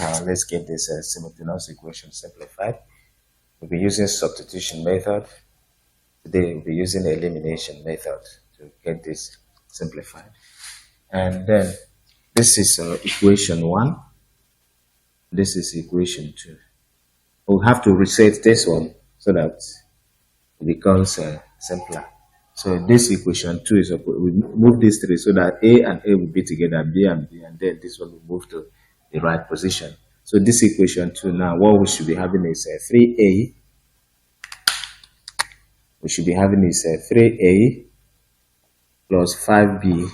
Let's get this simultaneous equation simplified. We'll be using substitution method. Today we'll be using the elimination method to get this simplified. And then this is equation 1. This is equation 2. We'll have to reset this one so that it becomes simpler. So this equation 2 is, we move these three so that A and A will be together, B and B, and then this one will move to the right position. So this equation 2 now, what we should be having is 3A. We should be having is 3A plus 5B,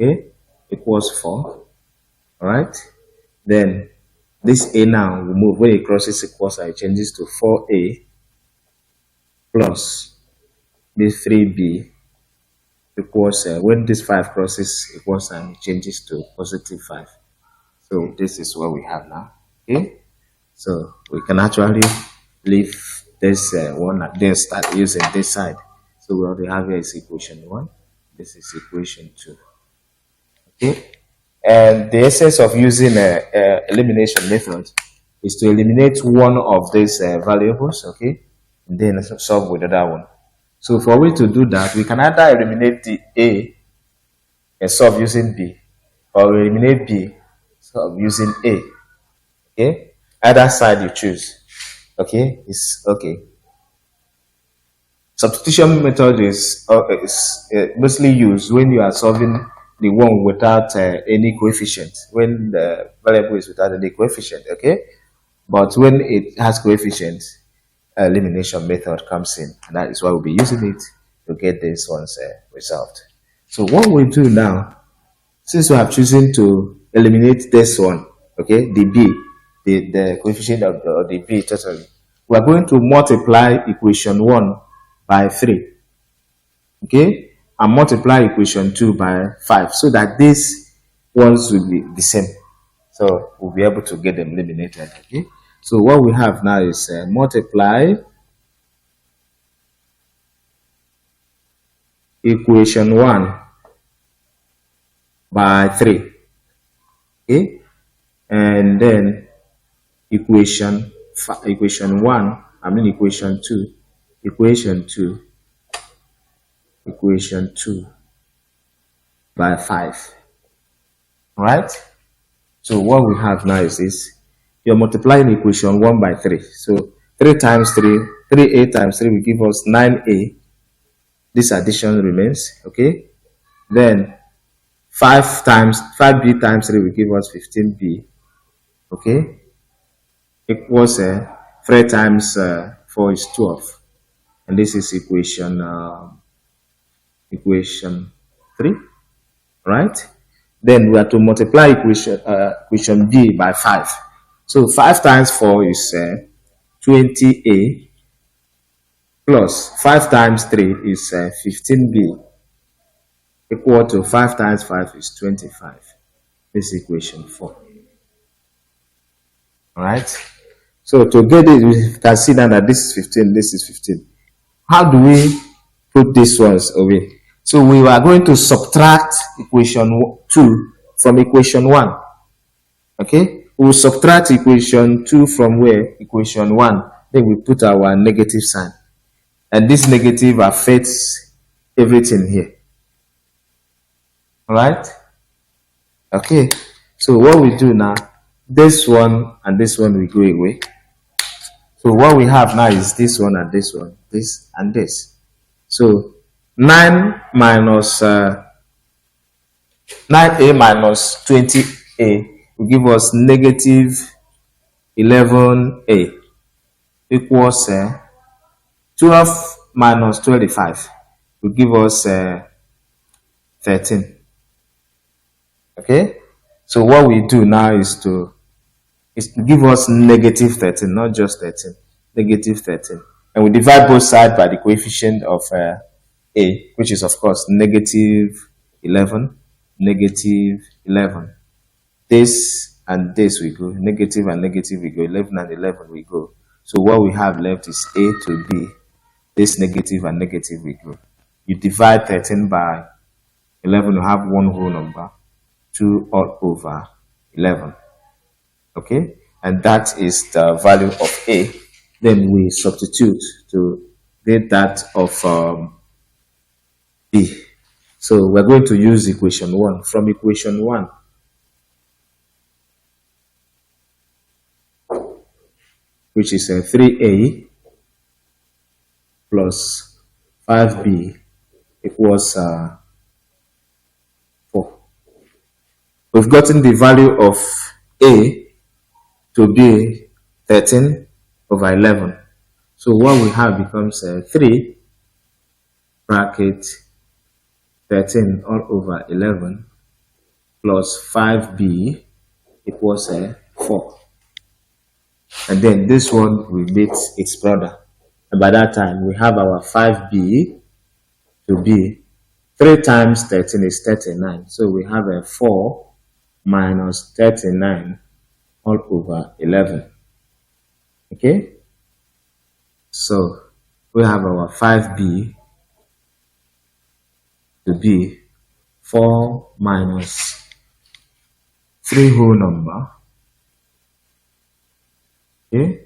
okay, equals 4. All right. Then this A now will move, when it crosses equals, it changes to 4A plus this 3B equals, when this 5 crosses equals and it changes to positive 5. So this is what we have now. Okay. So we can actually leave this one and then start using this side. So we already have here is equation 1. This is equation 2. Okay. And the essence of using elimination method is to eliminate one of these variables, okay, and then solve with the other one. So for we to do that, we can either eliminate the A and solve using B, or eliminate B, solve using A. Okay, either side you choose. Okay, it's okay. Substitution method is mostly used when you are solving the one without any coefficient, when the variable is without any coefficient. Okay, but when it has coefficients, elimination method comes in, and that is why we'll be using it to get this one's resolved. So what we do now, since we have chosen to eliminate this one, okay, the B, the coefficient of the B totally, we are going to multiply equation 1 by 3, okay, and multiply equation 2 by 5, so that these ones will be the same. So we'll be able to get them eliminated. Okay. So what we have now is multiply equation 1 by 3, okay, and then equation 2 by 5. All right. So what we have now is this. You're multiplying equation 1 by 3. So 3 times 3, 3A times 3 will give us 9A. This addition remains, okay? Then 5B times 3 will give us 15B, okay? Equals 3 times 4 is 12. And this is equation 3, right? Then we have to multiply equation B by 5. So 5 times 4 is 20A plus 5 times 3 is 15B equal to 5 times 5 is 25. This is equation 4. All right. So to get it, we can see now that this is 15, this is 15. How do we put these ones away? So we are going to subtract equation 2 from equation 1. Okay. We will subtract equation 2 from where? Equation 1. Then we put our negative sign. And this negative affects everything here. Alright? Okay. So what we do now, this one and this one will go away. So what we have now is this one and this one. This and this. So 9A minus 20A will give us negative 11A equals 12 minus 25 will give us 13. Okay, so what we do now is to give us negative 13, not just 13, negative 13, and we divide both sides by the coefficient of A, which is of course negative 11, negative 11. This and this we go, negative and negative we go, 11 and 11 we go. So what we have left is A to B. This negative and negative we go. You divide 13 by 11, you have one whole number, 2 all over 11. Okay, and that is the value of A. Then we substitute to get that of B. So we're going to use equation 1. From equation 1, which is 3A plus 5B equals 4. We've gotten the value of A to be 13 over 11. So what we have becomes 3 bracket 13 all over 11 plus 5B equals 4. And then this one will meet its brother. And by that time, we have our 5B to be 3 times 13 is 39. So we have a 4 minus 39 all over 11. Okay? So we have our 5B to be 4 minus 3 whole number. Okay?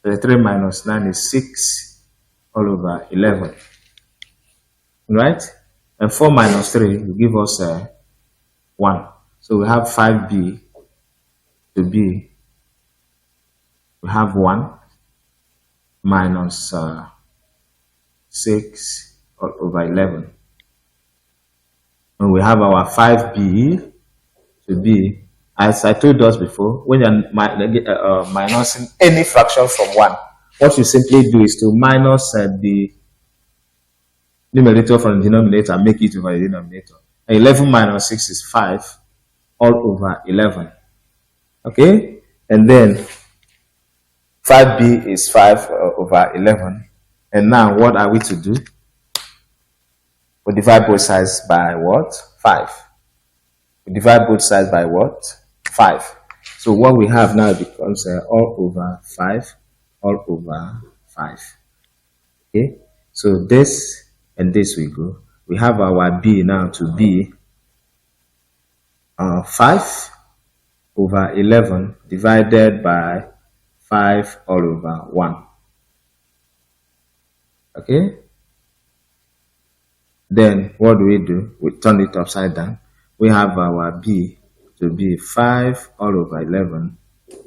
3 minus 9 is 6 all over 11. Right? And 4 minus 3 will give us 1. So we have 5B to be, we have 1 minus 6 all over 11. And we have our 5B to be, as I told us before, when you're minusing any fraction from 1, what you simply do is to minus the numerator from the denominator and make it over the denominator. 11 minus 6 is 5 all over 11. Okay? And then 5B is 5 over 11. And now what are we to do? We divide both sides by what? 5. We divide both sides by what? 5. So what we have now becomes all over 5, all over 5. Okay? So this and this we go. We have our B now to be 5 over 11 divided by 5 all over 1. Okay? Then what do? We turn it upside down. We have our B to be 5 all over 11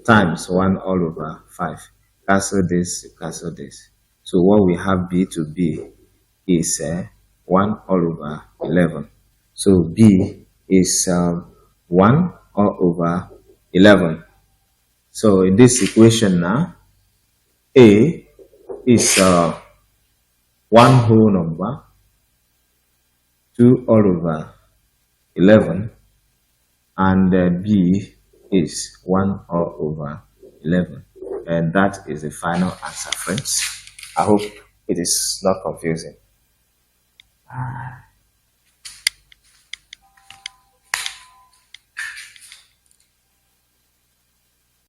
times 1 all over 5. Cancel this, cancel this. So what we have B to be is 1 all over 11. So B is 1 all over 11. So in this equation now, A is 1 whole number, 2 all over 11, and B is 1 all over 11. And that is the final answer, friends. I hope it is not confusing.